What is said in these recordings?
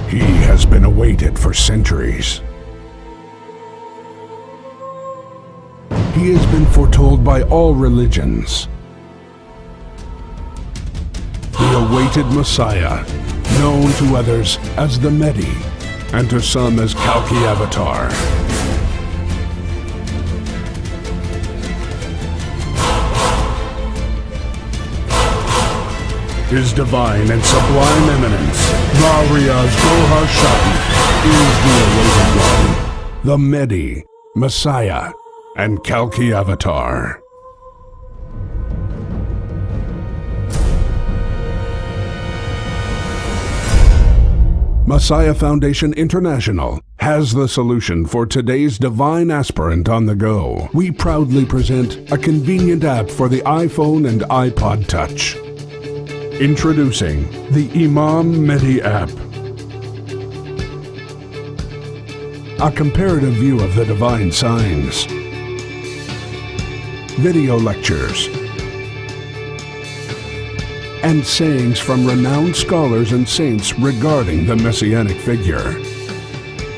He has been awaited for centuries. He has been foretold by all religions. The awaited Messiah, known to others as the Mehdi, and to some as Kalki Avatar. His divine and sublime eminence, Riaz Gohar Shahi, is the awaited one, the Mehdi, Messiah, and Kalki Avatar. Messiah Foundation International has the solution for today's divine aspirant on the go. We proudly present a convenient app for the iPhone and iPod Touch. Introducing the Imam Mehdi app. A comparative view of the divine signs, video lectures, and sayings from renowned scholars and saints regarding the messianic figure.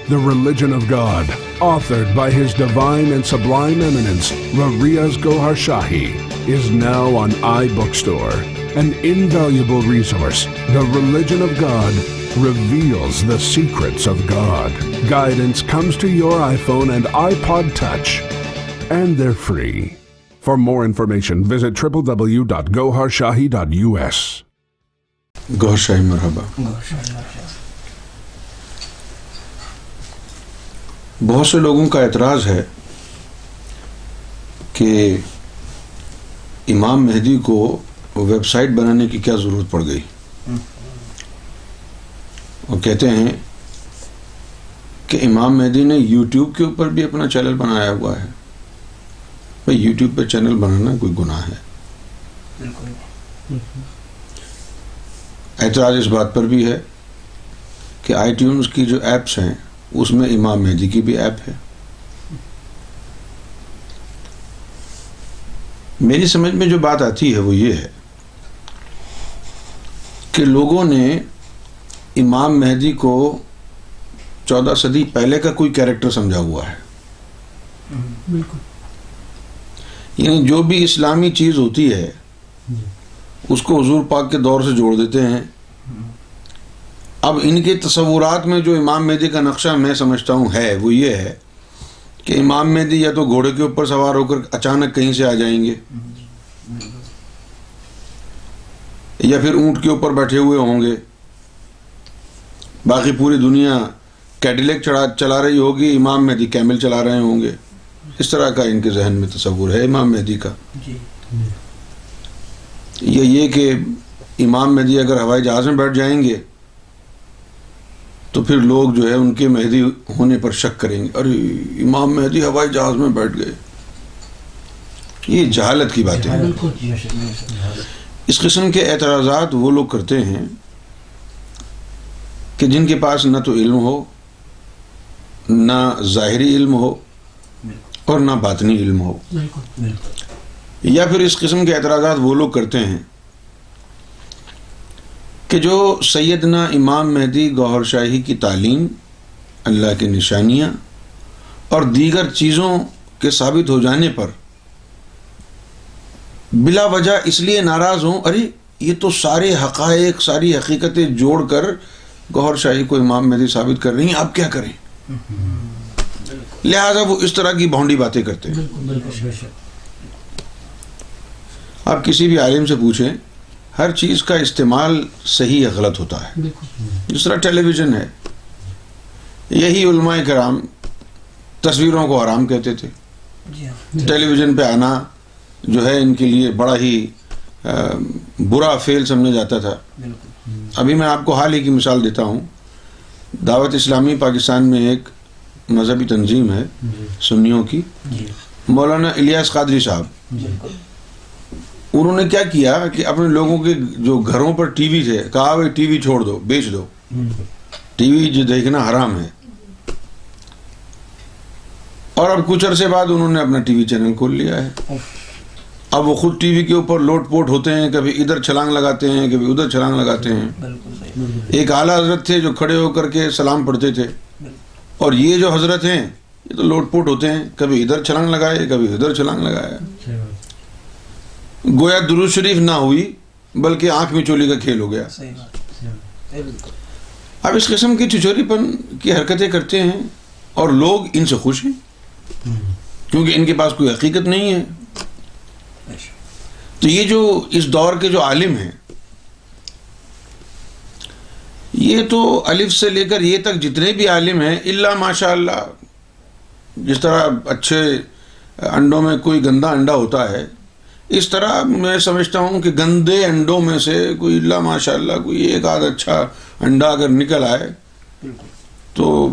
The Religion of God, authored by His Divine and Sublime Eminence, Riaz Gohar Shahi, is now on iBookstore. An invaluable resource, The Religion of God reveals the secrets of God. Guidance comes to your iPhone and iPod Touch, and they're free. For more information, visit www.goharshahi.us. Gohar Shahi marhaba. بہت سے لوگوں کا اعتراض ہے کہ امام مہدی کو web site بنانے کی کیا ضرورت پڑ گئی. وہ کہتے ہیں کہ امام مہدی نے یوٹیوب کے اوپر بھی اپنا چینل بنایا ہوا ہے. بھائی یوٹیوب پہ چینل بنانا کوئی گناہ ہے؟ اعتراض اس بات پر بھی ہے کہ آئی ٹیونز کی جو ایپس ہیں اس میں امام مہدی کی بھی ایپ ہے. میری سمجھ میں جو بات آتی ہے وہ یہ ہے کہ لوگوں نے امام مہدی کو 14 صدی پہلے کا کوئی کیریکٹر سمجھا ہوا ہے. یعنی جو بھی اسلامی چیز ہوتی ہے اس کو حضور پاک کے دور سے جوڑ دیتے ہیں. اب ان کے تصورات میں جو امام مہدی کا نقشہ میں سمجھتا ہوں ہے وہ یہ ہے کہ امام مہدی یا تو گھوڑے کے اوپر سوار ہو کر اچانک کہیں سے آ جائیں گے یا پھر اونٹ کے اوپر بیٹھے ہوئے ہوں گے. باقی پوری دنیا کیڈیلیک چلا رہی ہوگی، امام مہدی کیمل چلا رہے ہوں گے. اس طرح کا ان کے ذہن میں تصور ہے امام مہدی کا. یہ کہ امام مہدی اگر ہوائی جہاز میں بیٹھ جائیں گے تو پھر لوگ جو ہے ان کے مہدی ہونے پر شک کریں گے، ارے امام مہدی ہوائی جہاز میں بیٹھ گئے. یہ جہالت کی باتیں ہیں. اس قسم کے اعتراضات وہ لوگ کرتے ہیں کہ جن کے پاس نہ تو علم ہو، نہ ظاہری علم ہو اور نہ باطنی علم ہو. یا پھر اس قسم کے اعتراضات وہ لوگ کرتے ہیں کہ جو سیدنا امام مہدی گوہر شاہی کی تعلیم، اللہ کی نشانیاں اور دیگر چیزوں کے ثابت ہو جانے پر بلا وجہ اس لیے ناراض ہوں، ارے یہ تو سارے حقائق، ساری حقیقتیں جوڑ کر گوہر شاہی کو امام مہدی ثابت کر رہی ہیں، آپ کیا کریں؟ لہٰذا وہ اس طرح کی بھونڈی باتیں کرتے ہیں. آپ کسی بھی عالم سے پوچھیں، ہر چیز کا استعمال صحیح یا غلط ہوتا ہے. جس طرح ٹیلی ویژن ہے، یہی علماء کرام تصویروں کو حرام کہتے تھے. ٹیلی ویژن پہ آنا جو ہے ان کے لیے بڑا ہی برا فعل سمجھا جاتا تھا. ابھی میں آپ کو حال ہی کی مثال دیتا ہوں. دعوت اسلامی پاکستان میں ایک مذہبی تنظیم ہے سنیوں کی، مولانا الیاس قادری صاحب. انہوں نے کیا کیا کہ اپنے لوگوں کے جو گھروں پر ٹی وی تھے کہا بھائی ٹی وی چھوڑ دو، بیچ دو، ٹی وی جو دیکھنا حرام ہے. اور اب کچھ عرصے بعد انہوں نے اپنا ٹی وی چینل کھول لیا ہے. اب وہ خود ٹی وی کے اوپر لوٹ پوٹ ہوتے ہیں, کبھی ادھر چھلانگ لگاتے ہیں, کبھی ادھر چھلانگ لگاتے ہیں. ایک اعلیٰ حضرت تھے جو کھڑے ہو کر کے سلام پڑھتے تھے, اور یہ جو حضرت ہیں یہ تو لوٹ پوٹ ہوتے ہیں, کبھی ادھر چھلانگ لگائے, کبھی ادھر چھلانگ لگایا. گویا درود شریف نہ ہوئی بلکہ آنکھ میں چولی کا کھیل ہو گیا. اب اس قسم کی چچوری پن کی حرکتیں کرتے ہیں اور لوگ ان سے خوش ہیں کیونکہ ان کے پاس کوئی حقیقت نہیں ہے. تو یہ جو اس دور کے جو عالم ہیں, یہ تو الف سے لے کر یہ تک جتنے بھی عالم ہیں, الا ماشاء اللہ, جس طرح اچھے انڈوں میں کوئی گندا انڈا ہوتا ہے, اس طرح میں سمجھتا ہوں کہ گندے انڈوں میں سے کوئی الا ماشاء اللہ کوئی ایک آدھ اچھا انڈا اگر نکل آئے تو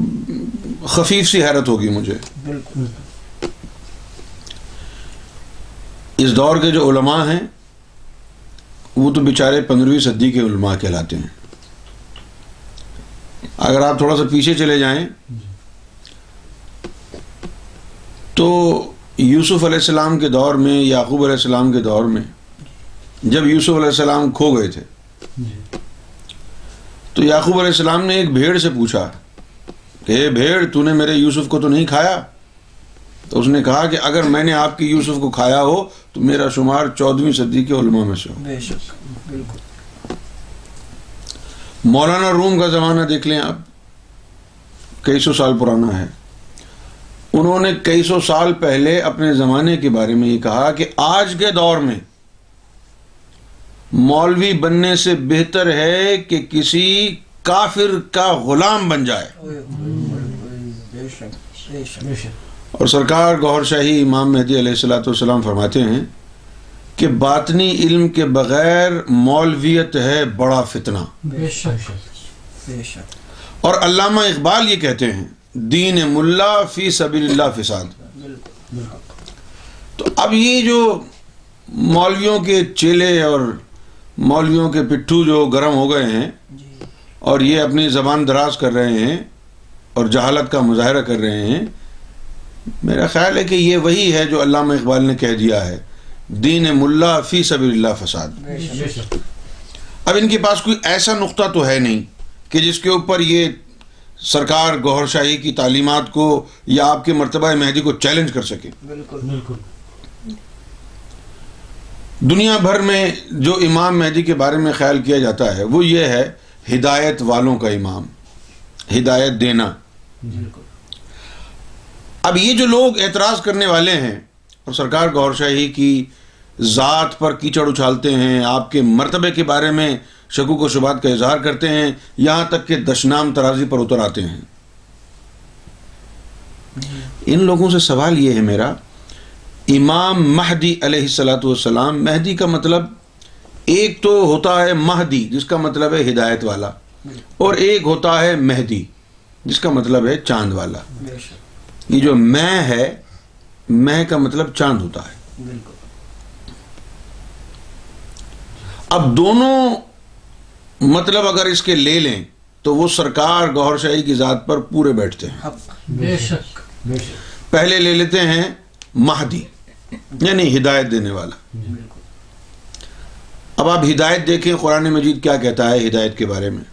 خفیف سی حیرت ہوگی مجھے. اس دور کے جو علماء ہیں وہ تو بیچارے 15ویں صدی کے علماء کہلاتے ہیں. اگر آپ تھوڑا سا پیچھے چلے جائیں تو یوسف علیہ السلام کے دور میں, یعقوب علیہ السلام کے دور میں, جب یوسف علیہ السلام کھو گئے تھے تو یعقوب علیہ السلام نے ایک بھیڑ سے پوچھا کہ اے بھیڑ, تو نے میرے یوسف کو تو نہیں کھایا؟ تو اس نے کہا کہ اگر میں نے آپ کی یوسف کو کھایا ہو تو میرا شمار 14ویں صدی کے علماء میں سے ہو. بے شک, بالکل. مولانا روم کا زمانہ دیکھ لیں آپ, کئی سو سال پرانا ہے. انہوں نے کئی سو سال پہلے اپنے زمانے کے بارے میں یہ کہا کہ آج کے دور میں مولوی بننے سے بہتر ہے کہ کسی کافر کا غلام بن جائے. بے شک, بے شک. اور سرکار گوھر شاہی امام مہدی علیہ الصلوۃ والسلام فرماتے ہیں کہ باطنی علم کے بغیر مولویت ہے بڑا فتنہ. بے شک, بے شک. اور علامہ اقبال یہ کہتے ہیں, دین ملا فی سبیل اللہ فساد. تو اب یہ جو مولویوں کے چیلے اور مولویوں کے پٹھو جو گرم ہو گئے ہیں اور یہ اپنی زبان دراز کر رہے ہیں اور جہالت کا مظاہرہ کر رہے ہیں, میرا خیال ہے کہ یہ وہی ہے جو علامہ اقبال نے کہہ دیا ہے, دین ملا فی سبیل اللہ فساد. اب ان کے پاس کوئی ایسا نقطہ تو ہے نہیں کہ جس کے اوپر یہ سرکار گوھر شاہی کی تعلیمات کو یا آپ کے مرتبہ مہدی کو چیلنج کر سکے. دنیا بھر میں جو امام مہدی کے بارے میں خیال کیا جاتا ہے وہ یہ ہے ہدایت والوں کا امام, ہدایت دینا. اب یہ جو لوگ اعتراض کرنے والے ہیں اور سرکار گوھر شاہی کی ذات پر کیچڑ اچھالتے ہیں, آپ کے مرتبے کے بارے میں شکوک و شبہات کا اظہار کرتے ہیں, یہاں تک کہ دشنام ترازی پر اتر آتے ہیں, ان لوگوں سے سوال یہ ہے میرا, امام مہدی علیہ الصلوۃ والسلام, مہدی کا مطلب ایک تو ہوتا ہے مہدی جس کا مطلب ہے ہدایت والا, اور ایک ہوتا ہے مہدی جس کا مطلب ہے چاند والا. یہ جو میں ہے, میں کا مطلب چاند ہوتا ہے. اب دونوں مطلب اگر اس کے لے لیں تو وہ سرکار گوھر شاہی کی ذات پر پورے بیٹھتے ہیں. بے شک, بے شک. پہلے لے لیتے ہیں مہدی یعنی ہدایت دینے والا. اب آپ ہدایت دیکھیں قرآن مجید کیا کہتا ہے ہدایت کے بارے میں.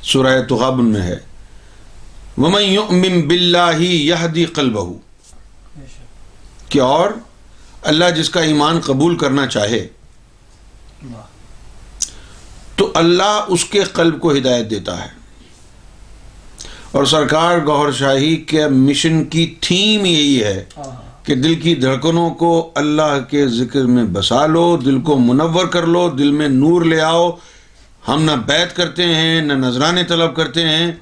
سورہ تغابن میں ہے, وَمَن يُؤْمِن بِاللَّهِ يَهْدِ قَلْبَهُ, کہ اور اللہ جس کا ایمان قبول کرنا چاہے تو اللہ اس کے قلب کو ہدایت دیتا ہے. اور سرکار گوھر شاہی کے مشن کی تھیم یہی ہے کہ دل کی دھڑکنوں کو اللہ کے ذکر میں بسا لو, دل کو منور کر لو, دل میں نور لے آؤ. ہم نہ بیعت کرتے ہیں نہ نذرانے طلب کرتے ہیں,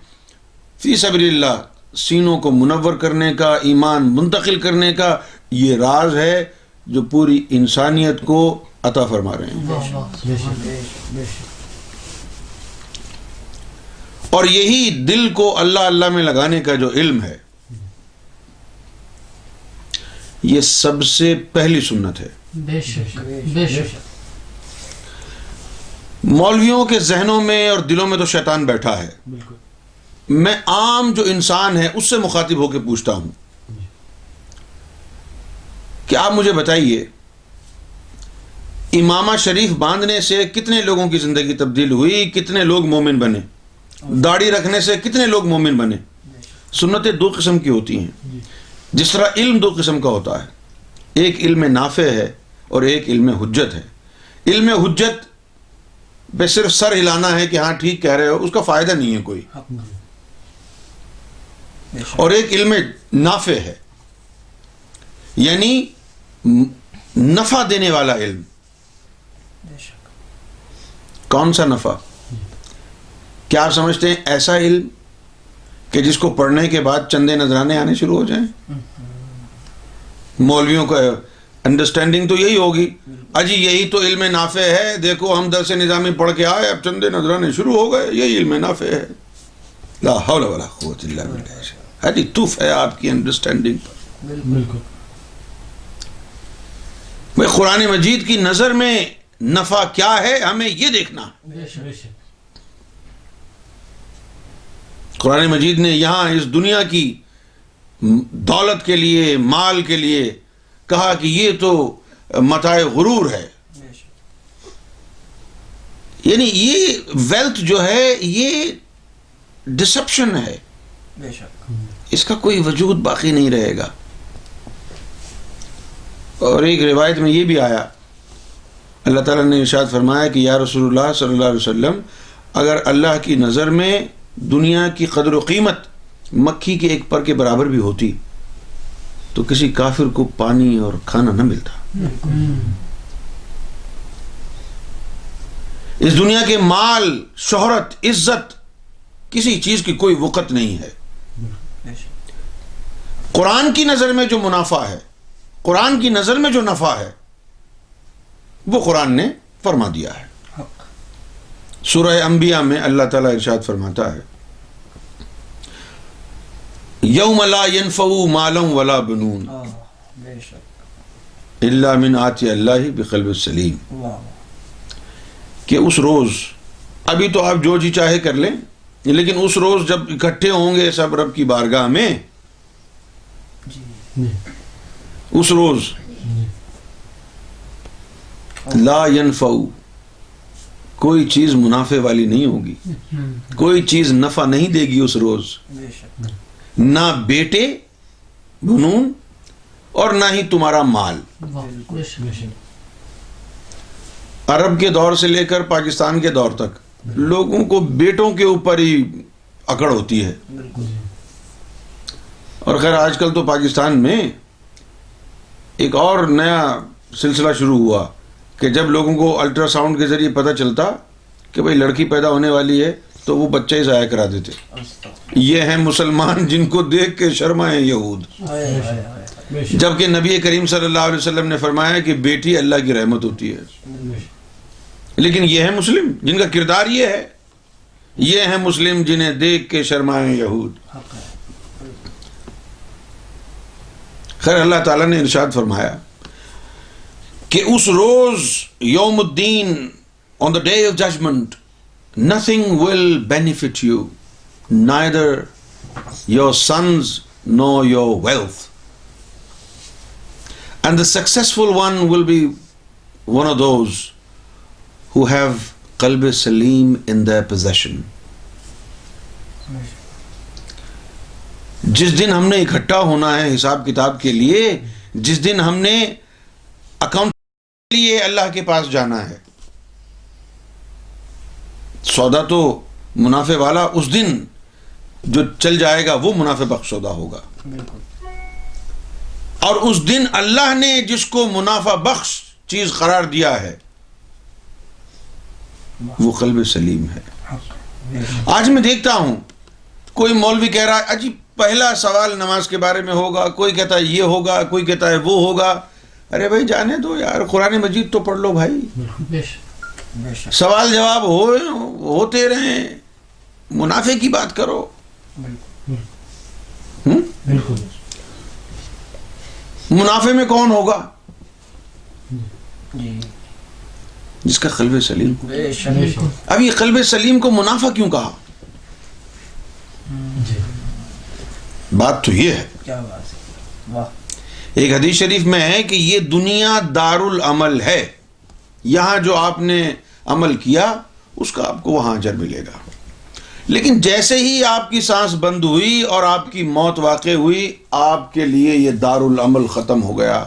فی سبیل اللہ سینوں کو منور کرنے کا, ایمان منتقل کرنے کا یہ راز ہے جو پوری انسانیت کو عطا فرما رہے ہیں. اور یہی دل کو اللہ اللہ میں لگانے کا جو علم ہے یہ سب سے پہلی سنت ہے. بے شک, بے شک. مولویوں کے ذہنوں میں اور دلوں میں تو شیطان بیٹھا ہے. میں عام جو انسان ہے اس سے مخاطب ہو کے پوچھتا ہوں, کہ آپ مجھے بتائیے امامہ شریف باندھنے سے کتنے لوگوں کی زندگی تبدیل ہوئی, کتنے لوگ مومن بنے؟ داڑھی رکھنے سے کتنے لوگ مومن بنے؟ سنتیں دو قسم کی ہوتی ہیں. جس طرح علم دو قسم کا ہوتا ہے, ایک علم نافع ہے اور ایک علم حجت ہے. علم حجت پہ صرف سر ہلانا ہے کہ ہاں ٹھیک کہہ رہے ہو, اس کا فائدہ نہیں ہے کوئی. اور ایک علم نافع ہے, یعنی نفع دینے والا علم. کون سا نفع؟ کیا آپ سمجھتے ہیں ایسا علم کہ جس کو پڑھنے کے بعد چندے نذرانے آنے شروع ہو جائیں؟ مولویوں کا انڈرسٹینڈنگ تو یہی ہوگی, اجی یہی تو علم نافع ہے, دیکھو ہم درس نظامی پڑھ کے آئے, اب چندے نذرانے شروع ہو گئے, یہی علم نافع ہے. لا حول ولا قوت الا باللہ. حجی توف ہے آپ کی انڈرسٹینڈنگ پر. بالکل. میں قرآن مجید کی نظر میں نفع کیا ہے ہمیں یہ دیکھنا. قرآن مجید نے یہاں اس دنیا کی دولت کے لیے, مال کے لیے کہا کہ یہ تو متاع غرور ہے. یعنی یہ ویلتھ جو ہے یہ ڈسپشن ہے, اس کا کوئی وجود باقی نہیں رہے گا. اور ایک روایت میں یہ بھی آیا, اللہ تعالیٰ نے ارشاد فرمایا کہ یا رسول اللہ صلی اللہ علیہ وسلم, اگر اللہ کی نظر میں دنیا کی قدر و قیمت مکھی کے ایک پر کے برابر بھی ہوتی تو کسی کافر کو پانی اور کھانا نہ ملتا. اس دنیا کے مال, شہرت, عزت, کسی چیز کی کوئی وقت نہیں ہے. قرآن کی نظر میں جو منافع ہے, قرآن کی نظر میں جو نفع ہے, وہ قرآن نے فرما دیا ہے. سورہ انبیاء میں اللہ تعالیٰ ارشاد فرماتا ہے یوم لا ينفع مال ولا بنون الا من آتی اللہ بقلب سلیم. کہ اس روز, ابھی تو آپ جو جی چاہے کر لیں, لیکن اس روز جب اکٹھے ہوں گے سب رب کی بارگاہ میں, اس روز لا ينفع, کوئی چیز منافع والی نہیں ہوگی, کوئی چیز نفع نہیں دے گی اس روز. نہ بیٹے بنون اور نہ ہی تمہارا مال. عرب کے دور سے لے کر پاکستان کے دور تک لوگوں کو بیٹوں کے اوپر ہی اکڑ ہوتی ہے. اور خیر آج کل تو پاکستان میں ایک اور نیا سلسلہ شروع ہوا کہ جب لوگوں کو الٹرا ساؤنڈ کے ذریعے پتہ چلتا کہ بھئی لڑکی پیدا ہونے والی ہے تو وہ بچہ ہی ضائع کرا دیتے. یہ ہیں مسلمان جن کو دیکھ کے شرمائے یہود, جبکہ نبی کریم صلی اللہ علیہ وسلم نے فرمایا کہ بیٹی اللہ کی رحمت ہوتی ہے. لیکن یہ ہیں مسلم جن کا کردار یہ ہے, یہ ہیں مسلم جنہیں دیکھ کے شرمائے یہود. خیر اللہ تعالیٰ نے ارشاد فرمایا کہ اس روز یوم الدین, on the day of judgment, nothing will benefit you, neither your sons nor your wealth. And the successful one will be one of those who have qalb salim in their possession. جس دن ہم نے اکٹھا ہونا ہے حساب کتاب کے لیے, جس دن ہم نے اکاؤنٹ کے لیے اللہ کے پاس جانا ہے, سودا تو منافع والا اس دن جو چل جائے گا وہ منافع بخش سودا ہوگا. اور اس دن اللہ نے جس کو منافع بخش چیز قرار دیا ہے وہ قلب سلیم ہے. آج میں دیکھتا ہوں کوئی مولوی کہہ رہا ہے اجی پہلا سوال نماز کے بارے میں ہوگا, کوئی کہتا ہے یہ ہوگا, کوئی کہتا ہے وہ ہوگا. ارے بھائی جانے دو یار, قرآن مجید تو پڑھ لو بھائی, سوال جواب ہوتے رہیں, منافع کی بات کرو. منافع میں کون ہوگا؟ جس کا قلب سلیم. اب یہ قلب سلیم کو منافع کیوں کہا؟ بات تو یہ ہے ایک حدیث شریف میں ہے کہ یہ دنیا دار العمل ہے، یہاں جو آپ نے عمل کیا اس کا آپ کو وہاں اجر ملے گا، لیکن جیسے ہی آپ کی سانس بند ہوئی اور آپ کی موت واقع ہوئی، آپ کے لیے یہ دار العمل ختم ہو گیا،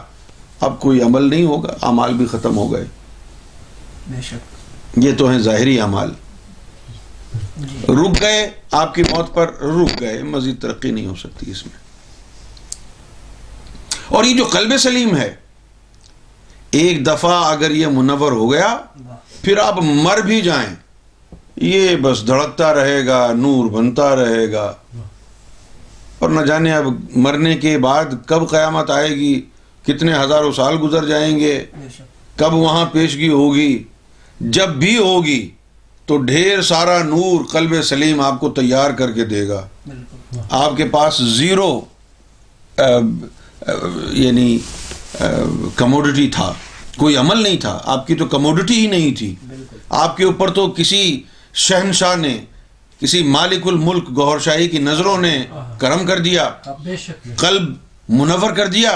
اب کوئی عمل نہیں ہوگا، اعمال بھی ختم ہو گئے۔ بے شک یہ تو ہیں ظاہری اعمال، رک گئے آپ کی موت پر، رک گئے، مزید ترقی نہیں ہو سکتی اس میں۔ اور یہ جو قلب سلیم ہے، ایک دفعہ اگر یہ منور ہو گیا، پھر آپ مر بھی جائیں یہ بس دھڑکتا رہے گا، نور بنتا رہے گا، اور نہ جانے اب مرنے کے بعد کب قیامت آئے گی، کتنے ہزاروں سال گزر جائیں گے، بے شک کب وہاں پیشگی ہوگی، جب بھی ہوگی تو ڈھیر سارا نور قلب سلیم آپ کو تیار کر کے دے گا۔ بالکل آپ کے پاس زیرو یعنی کموڈٹی تھا، کوئی عمل نہیں تھا، آپ کی تو کموڈٹی ہی نہیں تھی، بالکل آپ کے اوپر تو کسی شہنشاہ نے، کسی مالک الملک گوہر شاہی کی نظروں نے کرم کر دیا، بے شک قلب منور کر دیا،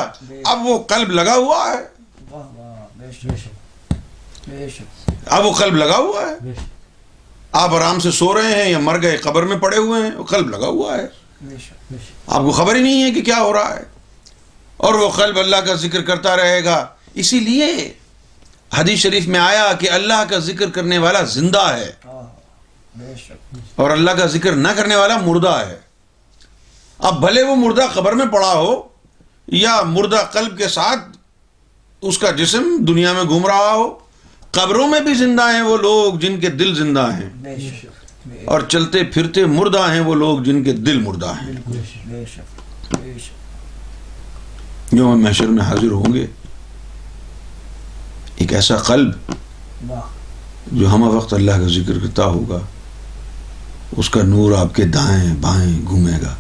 اب وہ قلب لگا ہوا ہے، واہ واہ بے شک بے شک اب وہ قلب لگا ہوا ہے، بے شک آپ آرام سے سو رہے ہیں یا مر گئے قبر میں پڑے ہوئے ہیں، وہ قلب لگا ہوا ہے، بے شک آپ کو خبر ہی نہیں ہے کہ کیا ہو رہا ہے، اور وہ قلب اللہ کا ذکر کرتا رہے گا۔ اسی لیے حدیث شریف میں آیا کہ اللہ کا ذکر کرنے والا زندہ ہے بے شک اور اللہ کا ذکر نہ کرنے والا مردہ ہے۔ اب بھلے وہ مردہ قبر میں پڑا ہو یا مردہ قلب کے ساتھ اس کا جسم دنیا میں گھوم رہا ہو، قبروں میں بھی زندہ ہیں وہ لوگ جن کے دل زندہ ہیں، بے شک اور چلتے پھرتے مردہ ہیں وہ لوگ جن کے دل مردہ ہیں، بے شک بے شک جو محشر میں حاضر ہوں گے۔ ایک ایسا قلب واہ جو ہمہ وقت اللہ کا ذکر کرتا ہوگا، اس کا نور آپ کے دائیں بائیں گھومے گا،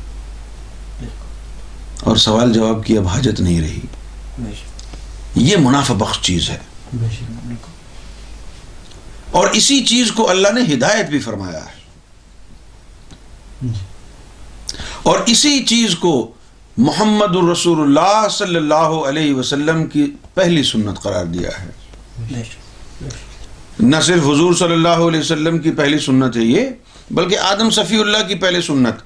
اور سوال جواب کی اب حاجت نہیں رہی۔ بے شک یہ منافع بخش چیز ہے، بے شک بالکل اور اسی چیز کو اللہ نے ہدایت بھی فرمایا ہے، اور اسی چیز کو محمد الرسول اللہ صلی اللہ علیہ وسلم کی پہلی سنت قرار دیا ہے۔ بے شک نہ صرف حضور صلی اللہ علیہ وسلم کی پہلی سنت ہے یہ، بلکہ آدم صفی اللہ کی پہلی سنت،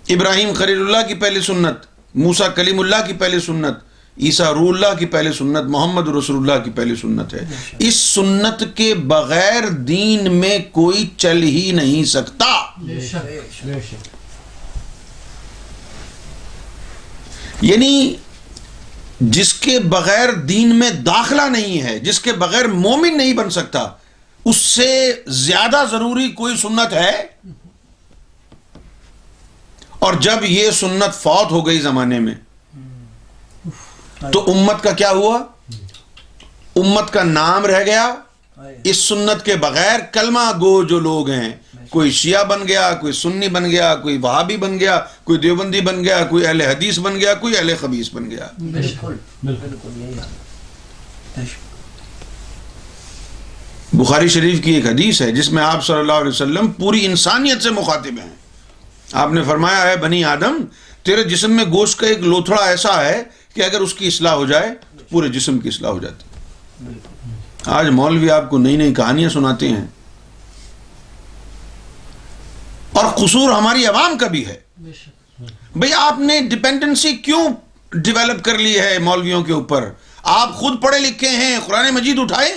ابراہیم خلیل اللہ کی پہلی سنت، موسیٰ کلیم اللہ کی پہلی سنت، عیسیٰ روح اللہ کی پہلی سنت، محمد رسول اللہ کی پہلی سنت ہے۔ اس سنت کے بغیر دین میں کوئی چل ہی نہیں سکتا۔ بے شک بے شک یعنی جس کے بغیر دین میں داخلہ نہیں ہے، جس کے بغیر مومن نہیں بن سکتا، اس سے زیادہ ضروری کوئی سنت ہے؟ اور جب یہ سنت فوت ہو گئی زمانے میں تو امت کا کیا ہوا؟ امت کا نام رہ گیا اس سنت کے بغیر کلمہ گو جو لوگ ہیں، کوئی شیعہ بن گیا، کوئی سنی بن گیا، کوئی وہابی بن گیا، کوئی دیوبندی بن گیا، کوئی اہل حدیث بن گیا، کوئی اہل خبیث بن گیا۔ بالکل بالکل یہی حال ہے۔ بخاری شریف کی ایک حدیث ہے جس میں آپ صلی اللہ علیہ وسلم پوری انسانیت سے مخاطب ہیں۔ آپ نے فرمایا ہے بنی آدم، تیرے جسم میں گوشت کا ایک لوتھڑا ایسا ہے کہ اگر اس کی اصلاح ہو جائے تو پورے جسم کی اصلاح ہو جاتی ہے۔ آج مولوی آپ کو نئی نئی کہانیاں سناتے ہیں، اور قصور ہماری عوام کا بھی ہے۔ بے شک بھئی آپ نے ڈیپینڈنسی کیوں ڈیولپ کر لی ہے مولویوں کے اوپر؟ آپ خود پڑھے لکھے ہیں، قرآن مجید اٹھائیں،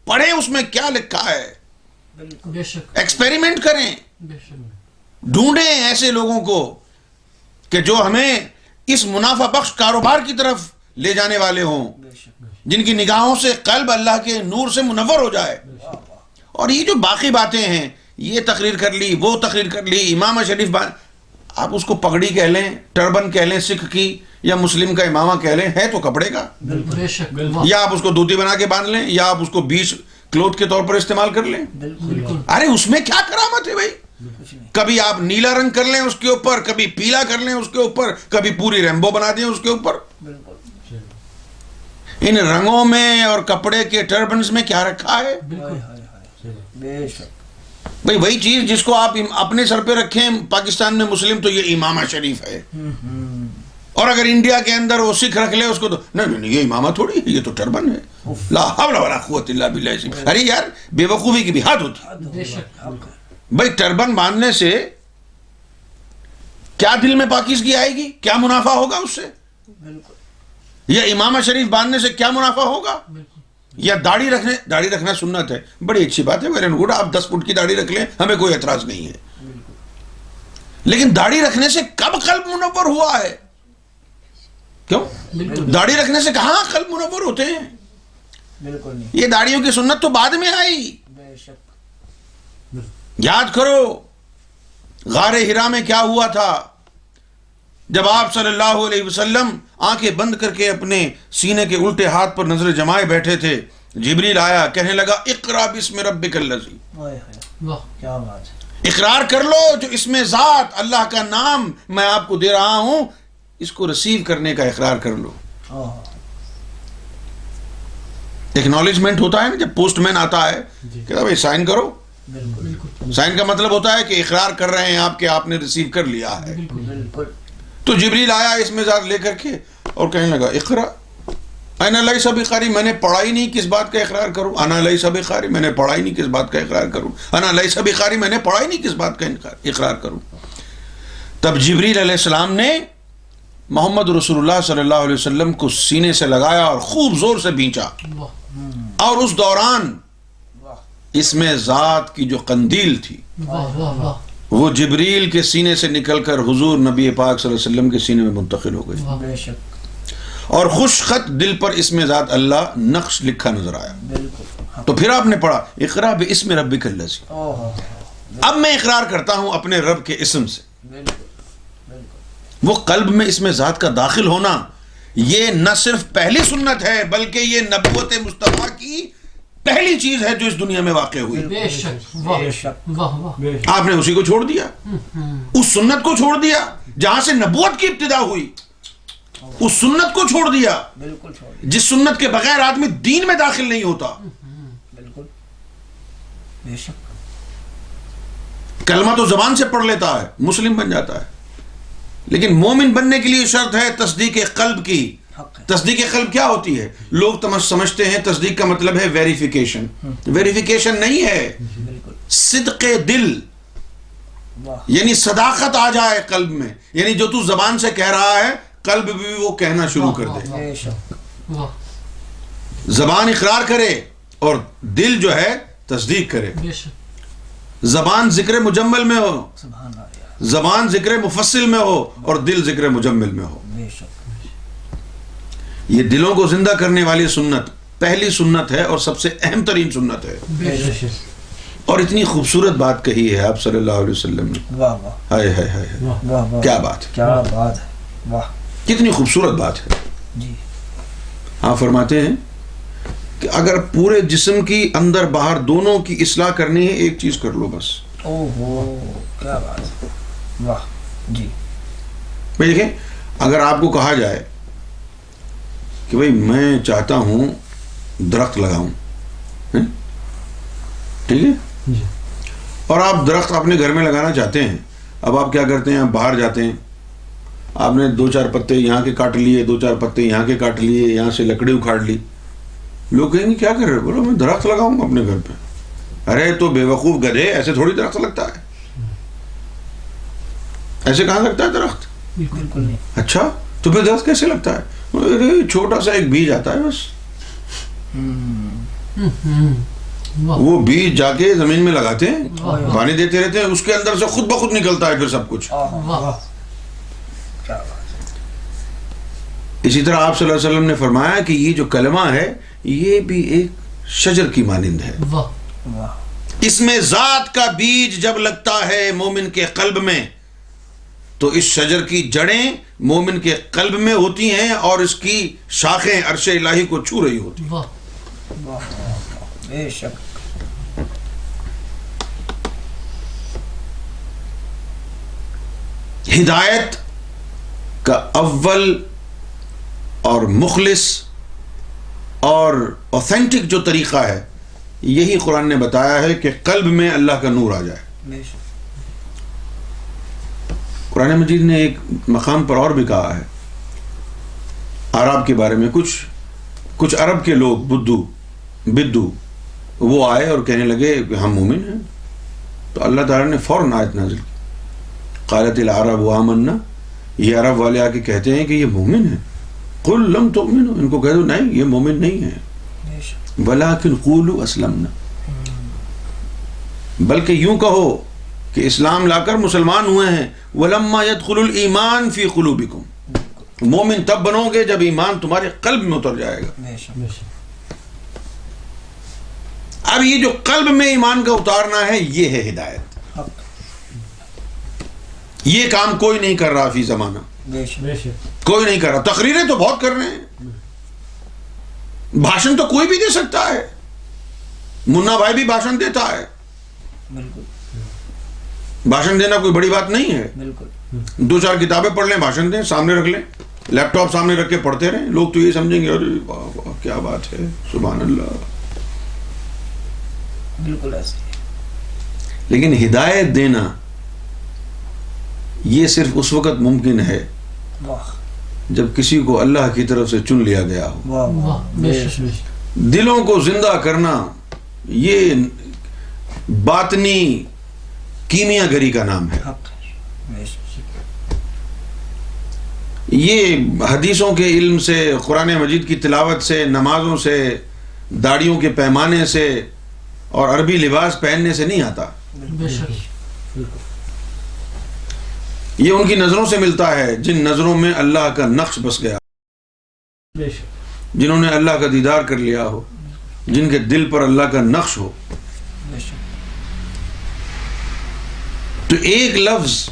پڑھیں اس میں کیا لکھا ہے، بے شک ایکسپیریمنٹ کریں، بے شک ڈھونڈیں ایسے لوگوں کو کہ جو ہمیں اس منافع بخش کاروبار کی طرف لے جانے والے ہوں، بے شک جن کی نگاہوں سے قلب اللہ کے نور سے منور ہو جائے۔ اور یہ جو باقی باتیں ہیں، یہ تقریر کر لی، وہ تقریر کر لی، امامہ شریف آپ اس کو پگڑی کہہ لیں، ٹربن کہہ لیں سکھ کی، یا مسلم کا امامہ کہہ لیں، ہے تو کپڑے کا، بے شک یا آپ اس کو دھوتی بنا کے باندھ لیں، یا آپ اس کو بیچ کلوتھ کے طور پر استعمال کر لیں۔ بالکل ارے اس میں کیا کرامت ہے بھائی؟ کچھ نہیں کبھی آپ نیلا رنگ کر لیں اس کے اوپر، کبھی پیلا کر لیں اس کے اوپر، کبھی پوری ریمبو بنا دیں اس کے اوپر۔ بالکل ان رنگوں میں اور کپڑے کے ٹربنز میں کیا رکھا ہے؟ بالکل بے شک بھئی وہی چیز جس کو آپ اپنے سر پہ رکھیں پاکستان میں مسلم، تو یہ امامہ شریف ہے، اور اگر انڈیا کے اندر وہ سکھ رکھ لے اس کو تو نہیں یہ امامہ تھوڑی ہے، یہ تو ٹربن ہے، لا حول ولا قوت الا باللہ. ارے یار بے وقوفی کی بھی حد ہوتی ہے. بھائی ٹربن باندھنے سے کیا دل میں پاکیزگی آئے گی؟ کیا منافع ہوگا اس سے؟ یا امامہ شریف باندھنے سے کیا منافع ہوگا؟ یا داڑھی رکھنا سنت ہے، بڑی اچھی بات ہے، ویل اینڈ گڈ، آپ 10 فٹ کی داڑھی رکھ لیں، ہمیں کوئی اعتراض نہیں ہے. لیکن داڑھی رکھنے سے کب قلب منور ہوا ہے؟ کیوں؟ داڑھی رکھنے سے کہاں قلب منور ہوتے ہیں؟ بالکل نہیں. یہ داڑھیوں کی سنت تو بعد میں آئی. بے شک. یاد کرو غار ہرا میں کیا ہوا تھا جب آپ صلی اللہ علیہ وسلم آنکھیں بند کر کے اپنے سینے کے الٹے ہاتھ پر نظر جمائے بیٹھے تھے. جبریل آیا کہنے لگا اقرا بسم ربک الذی. کیا بات ہے. اقرار کر لو جو اس میں ذات اللہ کا نام میں آپ کو دے رہا ہوں اس کو ریسیو کرنے کا اقرار کر لو. ایکنالجمنٹ ہوتا ہے نا جب پوسٹ مین آتا ہے کہ بھائی سائن کرو. سائن کا مطلب ہوتا ہے کہ اقرار کر رہے ہیں آپ کہ آپ نے ریسیو کر لیا ہے. بالکل. تو جبریل آیا اس میں ذات لے کر کے اور کہنے لگا اقرا انا لیس بقاری، میں نے پڑھا ہی نہیں کس بات کا اقرار کروں. انا لیس بقاری، میں نے پڑھا ہی نہیں کس بات کا اقرار کروں. انا لیس بقاری، میں نے پڑھا ہی نہیں کس بات کا اقرار کروں. تب جبریل علیہ السلام نے محمد رسول اللہ صلی اللہ علیہ وسلم کو سینے سے لگایا اور خوب زور سے بھینچا، اور اس دوران اس میں ذات کی جو قندیل تھی وہ جبریل کے سینے سے نکل کر حضور نبی پاک صلی اللہ علیہ وسلم کے سینے میں منتقل ہو گئی، بے شک. اور خوش خط دل پر اس میں ذات اللہ نقش لکھا نظر آیا. بالکل. تو پھر آپ نے پڑھا اقرا باسم ربک الذی. اب میں اقرار کرتا ہوں اپنے رب کے اسم سے. وہ قلب میں اس میں ذات کا داخل ہونا یہ نہ صرف پہلی سنت ہے بلکہ یہ نبوت مصطفیٰ کی پہلی چیز ہے جو اس دنیا میں واقع ہوئی. بے شک. آپ نے اسی کو چھوڑ دیا، اس سنت کو چھوڑ دیا جہاں سے نبوت کی ابتدا ہوئی، اس سنت کو چھوڑ دیا بالکل چھوڑ. جس سنت کے بغیر آدمی دین میں داخل نہیں ہوتا. بالکل. بے شک. کلمہ تو زبان سے پڑھ لیتا ہے مسلم بن جاتا ہے، لیکن مومن بننے کے لیے شرط ہے تصدیق قلب کی. تصدیق قلب کیا ہوتی ہے؟ لوگ سمجھتے ہیں تصدیق کا مطلب ہے ویریفیکیشن. ویریفیکیشن نہیں ہے، صدق دل، یعنی صداقت آ جائے قلب میں، یعنی جو تو زبان سے کہہ رہا ہے قلب بھی وہ کہنا شروع کر دے. بے شک. زبان اقرار کرے اور دل جو ہے تصدیق کرے. زبان ذکر مجمل میں ہو، سبحان اللہ. زبان ذکر مفصل میں ہو اور دل ذکر مجمل میں ہو. بے شک. یہ دلوں کو زندہ کرنے والی سنت پہلی سنت ہے اور سب سے اہم ترین سنت ہے. اور اتنی خوبصورت بات کہی ہے آپ صلی اللہ علیہ وسلم نے. واہ واہ. ہائے ہائے ہائے، واہ واہ. کیا بات ہے، کیا بات ہے. واہ. کتنی خوبصورت بات ہے. جی. آپ فرماتے ہیں کہ اگر پورے جسم کی اندر باہر دونوں کی اصلاح کرنی ہے ایک چیز کر لو بس. اوہو کیا بات ہے. واہ. جی. بھائی دیکھیں، اگر آپ کو کہا جائے کہ بھائی میں چاہتا ہوں درخت لگاؤں، ٹھیک ہے، اور آپ درخت اپنے گھر میں لگانا چاہتے ہیں، اب آپ کیا کرتے ہیں؟ آپ باہر جاتے ہیں، آپ نے 2-4 پتے یہاں کے کاٹ لیے، 2-4 پتے یہاں کے کاٹ لیے، یہاں سے لکڑی اکھاڑ لی. لوگ کہیں گے کیا کر رہے؟ بولو میں درخت لگاؤں اپنے گھر پہ. ارے تو بے وقوف گدھے، ایسے تھوڑی درخت لگتا ہے، ایسے کہاں لگتا ہے درخت؟ بالکل نہیں. اچھا تو پھر درخت کیسے لگتا ہے؟ چھوٹا سا ایک بیج آتا ہے بس، وہ بیج جا کے زمین میں لگاتے ہیں، پانی دیتے رہتے ہیں، اس کے اندر سے خود بخود نکلتا ہے پھر سب کچھ. اسی طرح آپ صلی اللہ علیہ وسلم نے فرمایا کہ یہ جو کلمہ ہے یہ بھی ایک شجر کی مانند ہے. اس میں ذات کا بیج جب لگتا ہے مومن کے قلب میں تو اس شجر کی جڑیں مومن کے قلب میں ہوتی ہیں اور اس کی شاخیں عرش الہی کو چھو رہی ہوتی ہیں. بے شک. ہدایت کا اول اور مخلص اور اوتھینٹک جو طریقہ ہے یہی قرآن نے بتایا ہے کہ قلب میں اللہ کا نور آ جائے. بے شک. قرآن مجید نے ایک مقام پر اور بھی کہا ہے عرب کے بارے میں کچھ عرب کے لوگ بدو وہ آئے اور کہنے لگے کہ ہم مومن ہیں. تو اللہ تعالیٰ نے فوراً آیت نازل کی, قالت العرب آمنا, یہ عرب والے آ کے کہتے ہیں کہ یہ مومن ہیں. قل لم تؤمنوا, ان کو کہہ دو نہیں یہ مومن نہیں ہیں, ولکن قولوا اسلمنا, بلکہ یوں کہو کہ اسلام لا کر مسلمان ہوئے ہیں. ولما يدخل الایمان فی قلوبکم, مومن تب بنو گے جب ایمان تمہارے قلب میں اتر جائے گا. اب یہ جو قلب میں ایمان کا اتارنا ہے یہ ہے ہدایت. یہ کام کوئی نہیں کر رہا فی زمانہ, کوئی نہیں کر رہا. تقریریں تو بہت کر رہے ہیں, بھاشن تو کوئی بھی دے سکتا ہے, منا بھائی بھی بھاشن دیتا ہے. بھاشن دینا کوئی بڑی بات نہیں ہے. 2-4 کتابیں پڑھ لیں, بھاشن دیں, سامنے رکھ لیں, لیپ ٹاپ سامنے رکھ کے پڑھتے رہیں, لوگ تو یہ سمجھیں گے ارے واہ واہ کیا بات ہے, سبحان اللہ. بالکل ایسے. لیکن ہدایت دینا یہ صرف اس وقت ممکن ہے جب کسی کو اللہ کی طرف سے چن لیا گیا ہو. دلوں کو زندہ کرنا یہ باطنی کیمیا گری کا نام ہے. یہ حدیثوں کے علم سے, قرآن مجید کی تلاوت سے, نمازوں سے, داڑھیوں کے پیمانے سے اور عربی لباس پہننے سے نہیں آتا. یہ ان کی نظروں سے ملتا ہے جن نظروں میں اللہ کا نقش بس گیا, جنہوں نے اللہ کا دیدار کر لیا ہو, جن کے دل پر اللہ کا نقش ہو. تو ایک لفظ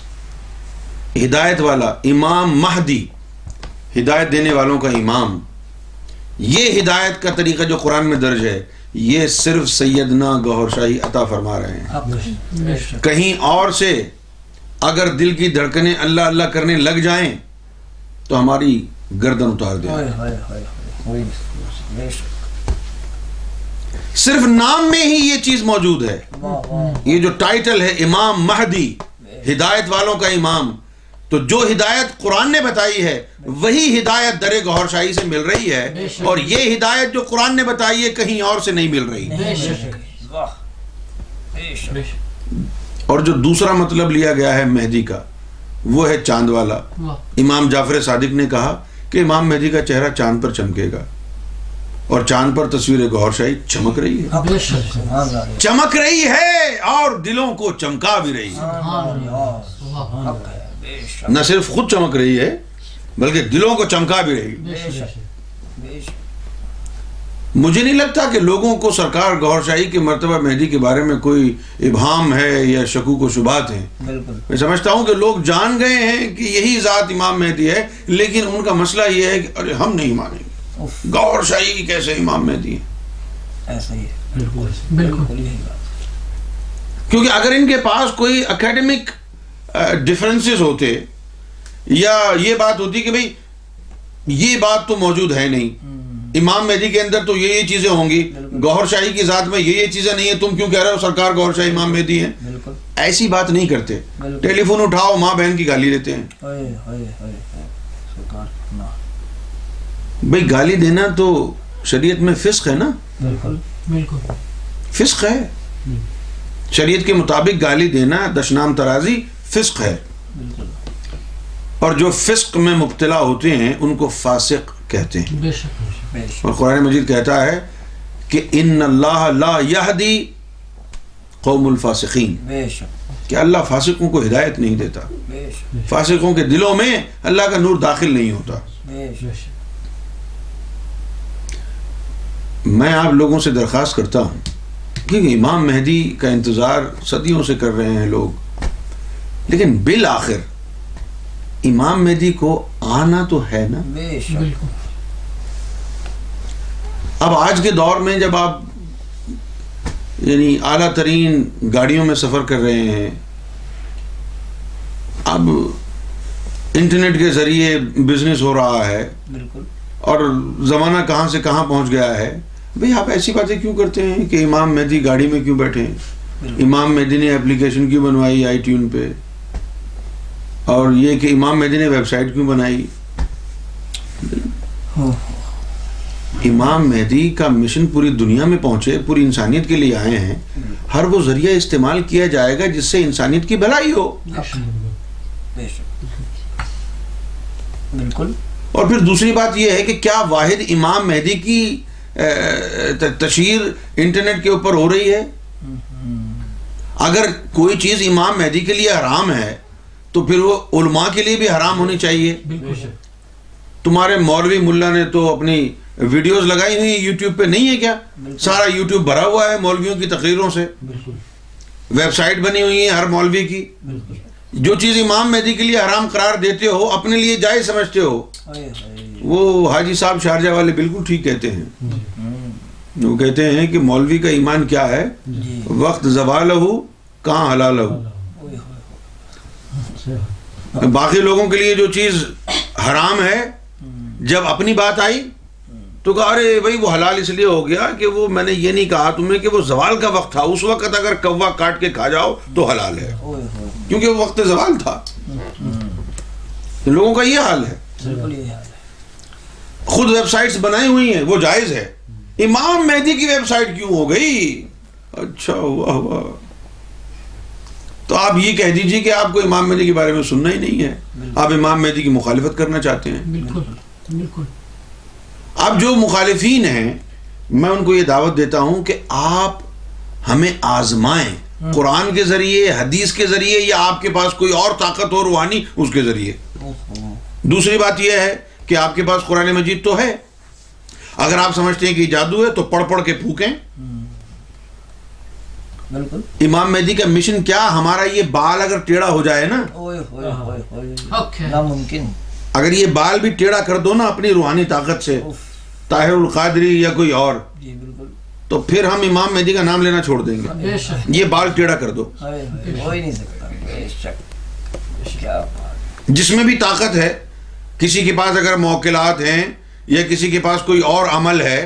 ہدایت والا, امام مہدی, ہدایت دینے والوں کا امام, یہ ہدایت کا طریقہ جو قرآن میں درج ہے یہ صرف سیدنا گوہر شاہی عطا فرما رہے ہیں. کہیں اور سے اگر دل کی دھڑکنیں اللہ اللہ کرنے لگ جائیں تو ہماری گردن اتار دیں. صرف نام میں ہی یہ چیز موجود ہے. یہ جو ٹائٹل ہے امام مہدی, ہدایت والوں کا امام, تو جو ہدایت قرآن نے بتائی ہے وہی ہدایت در گوہر شاہی سے مل رہی ہے, اور یہ ہدایت جو قرآن نے بتائی ہے کہیں اور سے نہیں مل رہی. اور جو دوسرا مطلب لیا گیا ہے مہدی کا وہ ہے چاند والا. امام جعفر صادق نے کہا کہ امام مہدی کا چہرہ چاند پر چمکے گا, اور چاند پر تصویر گوہر شاہی چمک رہی ہے, چمک رہی ہے اور دلوں کو چمکا بھی رہی ہے. نہ صرف خود چمک رہی ہے بلکہ دلوں کو چمکا بھی رہی ہے. مجھے نہیں لگتا کہ لوگوں کو سرکار گوہر شاہی کے مرتبہ مہدی کے بارے میں کوئی ابہام ہے یا شکوک و شبہات ہیں. میں سمجھتا ہوں کہ لوگ جان گئے ہیں کہ یہی ذات امام مہدی ہے, لیکن ان کا مسئلہ یہ ہے کہ ارے ہم نہیں مانیں گے, گوہر شاہی کیسے امام مہدی ہے. ایسا ہی ہے, بالکل یہی بات. کیونکہ اگر ان کے پاس کوئی اکیڈمک ڈفرینسز ہوتے یا یہ بات ہوتی کہ بھئی یہ بات تو موجود ہے نہیں, امام مہدی کے اندر تو یہ چیزیں ہوں گی, گوہر شاہی کی ذات میں یہ چیزیں نہیں ہیں, تم کیوں کہہ رہے ہو سرکار گوہر شاہی امام مہدی ہیں. ایسی بات نہیں کرتے. ٹیلی فون اٹھاؤ, ماں بہن کی گالی دیتے ہیں. بھئی گالی دینا تو شریعت میں فسق ہے نا, فسق ہے. شریعت کے مطابق گالی دینا دشنام ترازی فسق ہے, اور جو فسق میں مبتلا ہوتے ہیں ان کو فاسق کہتے ہیں. اور قرآن مجید کہتا ہے کہ ان اللہ لا یہدی قوم الفاسقین, کہ اللہ فاسقوں کو ہدایت نہیں دیتا, فاسقوں کے دلوں میں اللہ کا نور داخل نہیں ہوتا. میں آپ لوگوں سے درخواست کرتا ہوں کیونکہ امام مہدی کا انتظار صدیوں سے کر رہے ہیں لوگ, لیکن بالآخر امام مہدی کو آنا تو ہے نا. اب آج کے دور میں جب آپ یعنی اعلیٰ ترین گاڑیوں میں سفر کر رہے ہیں, اب انٹرنیٹ کے ذریعے بزنس ہو رہا ہے, اور زمانہ کہاں سے کہاں پہنچ گیا ہے, بھئی آپ ایسی باتیں کیوں کرتے ہیں کہ امام مہدی گاڑی میں کیوں بیٹھے ہیں, امام مہدی نے اپلیکیشن کیوں بنوائی آئی ٹیون پہ, اور یہ کہ امام مہدی نے ویب سائٹ کیوں بنائی. امام مہدی کا مشن پوری دنیا میں پہنچے، پوری انسانیت کے لیے آئے ہیں، ہر وہ ذریعہ استعمال کیا جائے گا جس سے انسانیت کی بھلائی ہو. بے شک بالکل. اور پھر دوسری بات یہ ہے کہ کیا واحد امام مہدی کی تشہیر انٹرنیٹ کے اوپر ہو رہی ہے؟ اگر کوئی چیز امام مہدی کے لیے حرام ہے تو پھر وہ علماء کے لیے بھی حرام ہونی چاہیے. تمہارے مولوی ملا نے تو اپنی ویڈیوز لگائی ہوئی یوٹیوب پہ، نہیں ہے کیا؟ سارا یوٹیوب بھرا ہوا ہے مولویوں کی تقریروں سے، ویب سائٹ بنی ہوئی ہے ہر مولوی کی. جو چیز امام مہدی کے لیے حرام قرار دیتے ہو، اپنے لیے جائز سمجھتے ہو، وہ حاجی صاحب شارجہ والے بالکل ٹھیک کہتے ہیں. وہ کہتے ہیں کہ مولوی کا ایمان کیا ہے؟ وقت زوالہ کہاں حلالہ. باقی لوگوں کے لیے جو چیز حرام ہے، جب اپنی بات آئی تو کہا ارے بھائی وہ حلال اس لیے ہو گیا کہ وہ میں نے یہ نہیں کہا تمہیں کہ وہ زوال کا وقت تھا، اس وقت اگر کوا کاٹ کے کھا جاؤ تو حلال ہے، کیونکہ وہ وقت زوال تھا. لوگوں کا یہ حال ہے. خود ویب سائٹس بنائی ہوئی ہیں، وہ جائز ہے. امام مہدی کی ویب سائٹ کیوں ہو گئی؟ اچھا واہ واہ. تو آپ یہ کہہ دیجئے کہ آپ کو امام مہدی کے بارے میں سننا ہی نہیں ہے، آپ امام مہدی کی مخالفت کرنا چاہتے ہیں. بالکل. اب جو مخالفین ہیں میں ان کو یہ دعوت دیتا ہوں کہ آپ ہمیں آزمائیں، قرآن کے ذریعے، حدیث کے ذریعے، یا آپ کے پاس کوئی اور طاقت ہو روحانی اس کے ذریعے. دوسری بات یہ ہے کہ آپ کے پاس قرآن مجید تو ہے، اگر آپ سمجھتے ہیں کہ جادو ہے تو پڑھ کے پھونکیں. بالکل. امام مہدی کا مشن کیا؟ ہمارا یہ بال اگر ٹیڑھا ہو جائے نا، ناممکن. اگر یہ بال بھی ٹیڑھا کر دو نا اپنی روحانی طاقت سے، طاہر القادری یا کوئی اور، جی بالکل، تو پھر ہم امام مہدی کا نام لینا چھوڑ دیں گے. یہ بال ٹیڑھا کر دو. ہو ہی نہیں سکتا. بے شک. کیا بات. جس میں بھی طاقت ہے، کسی کے پاس اگر موکلات ہیں یا کسی کے پاس کوئی اور عمل ہے،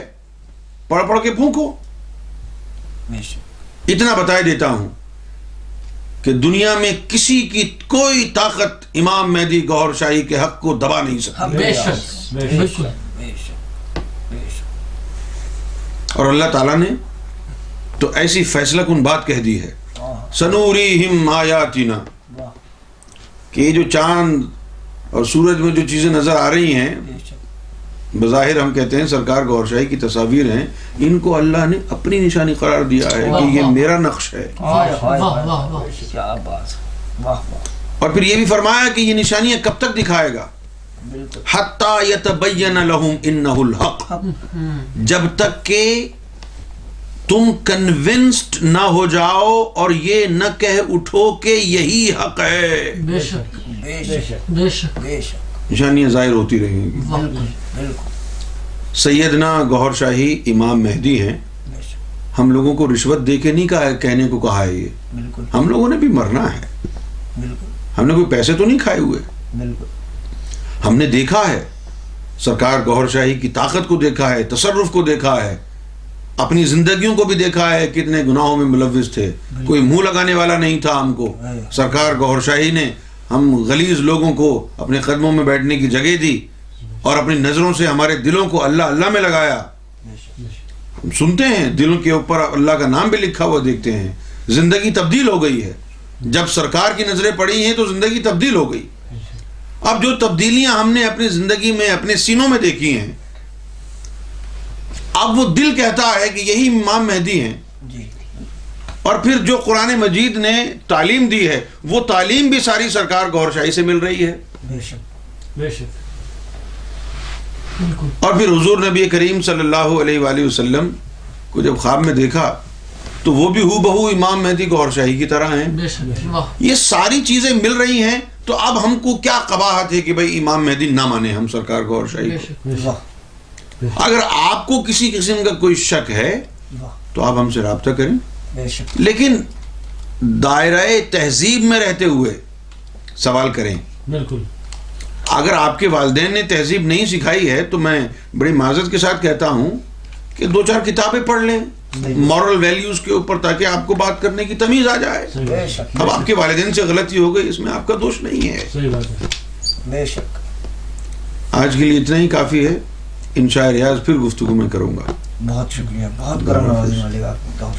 پڑھ کے پھونکو. بے شک. اتنا بتا دیتا ہوں کہ دنیا میں کسی کی کوئی طاقت امام مہدی گوہر شاہی کے حق کو دبا نہیں سکتی. بے شک. بالکل. بے شک. بے شک. اور اللہ تعالیٰ نے تو ایسی فیصلہ کن بات کہہ دی ہے، سنوریہم آیاتنا، کہ یہ جو چاند اور سورج میں جو چیزیں نظر آ رہی ہیں، بظاہر ہم کہتے ہیں سرکار گوہر شاہی کی تصاویر ہیں، ان کو اللہ نے اپنی نشانی قرار دیا ہے کہ یہ میرا نقش ہے. کیا بات. واہ واہ. اور پھر یہ بھی فرمایا کہ یہ نشانیاں کب تک دکھائے گا؟ حتی یتبین لہم انہ الحق، جب تک کہ تم کنونسڈ نہ ہو جاؤ اور یہ نہ کہہ اٹھو کہ یہی حق ہے. بے شک. بے شک. بے شک. بے شک. نشانیاں ظاہر ہوتی رہیں گی. بالکل. سیدنا گوہر شاہی امام مہدی ہیں. ہم لوگوں کو رشوت دے کے نہیں کہنے کو کہا ہے. یہ بالکل. ہم لوگوں نے بھی مرنا ہے. بالکل. ہم نے کوئی پیسے تو نہیں کھائے ہوئے. بالکل. ہم نے دیکھا ہے سرکار گوہر شاہی کی طاقت کو دیکھا ہے، تصرف کو دیکھا ہے، اپنی زندگیوں کو بھی دیکھا ہے، کتنے گناہوں میں ملوث تھے، کوئی منہ لگانے والا نہیں تھا ہم کو. سرکار گوہر شاہی نے ہم غلیظ لوگوں کو اپنے قدموں میں بیٹھنے کی جگہ دی اور اپنی نظروں سے ہمارے دلوں کو اللہ اللہ میں لگایا. ہم سنتے ہیں دلوں کے اوپر اللہ کا نام بھی لکھا ہوا دیکھتے ہیں. زندگی تبدیل ہو گئی ہے. جب سرکار کی نظریں پڑی ہیں تو زندگی تبدیل ہو گئی. اب جو تبدیلیاں ہم نے اپنی زندگی میں اپنے سینوں میں دیکھی ہیں، اب وہ دل کہتا ہے کہ یہی امام مہدی ہیں. اور پھر جو قرآن مجید نے تعلیم دی ہے وہ تعلیم بھی ساری سرکار گوہر شاہی سے مل رہی ہے. بے شک. بے شک. بالکل. اور پھر حضور نبی کریم صلی اللہ علیہ وآلہ وسلم کو جب خواب میں دیکھا تو وہ بھی ہو بہو امام مہدی گوہر شاہی کی طرح ہیں. بے شک. واہ. یہ ساری چیزیں مل رہی ہیں تو اب ہم کو کیا قباحت ہے کہ بھئی امام مہدی نہ مانے ہم سرکار گوہر شاہی بے کو. شک. واہ. اگر آپ کو کسی قسم کا کوئی شک ہے تو آپ ہم سے رابطہ کریں، بے شک. لیکن دائرہ تہذیب میں رہتے ہوئے سوال کریں. بالکل. اگر آپ کے والدین نے تہذیب نہیں سکھائی ہے تو میں بڑی معذرت کے ساتھ کہتا ہوں کہ 2-4 کتابیں پڑھ لیں مورل ویلیوز کے اوپر، تاکہ آپ کو بات کرنے کی تمیز آ جائے. بے شک. اب آپ کے والدین سے غلطی ہو گئی، اس میں آپ کا دوش نہیں ہے. صحیح بات ہے. بے شک. آج کے لیے اتنا ہی کافی ہے. انشاء ریاض پھر گفتگو میں کروں گا. بہت شکریہ, بہت کرم نوازی مالک آپ کا.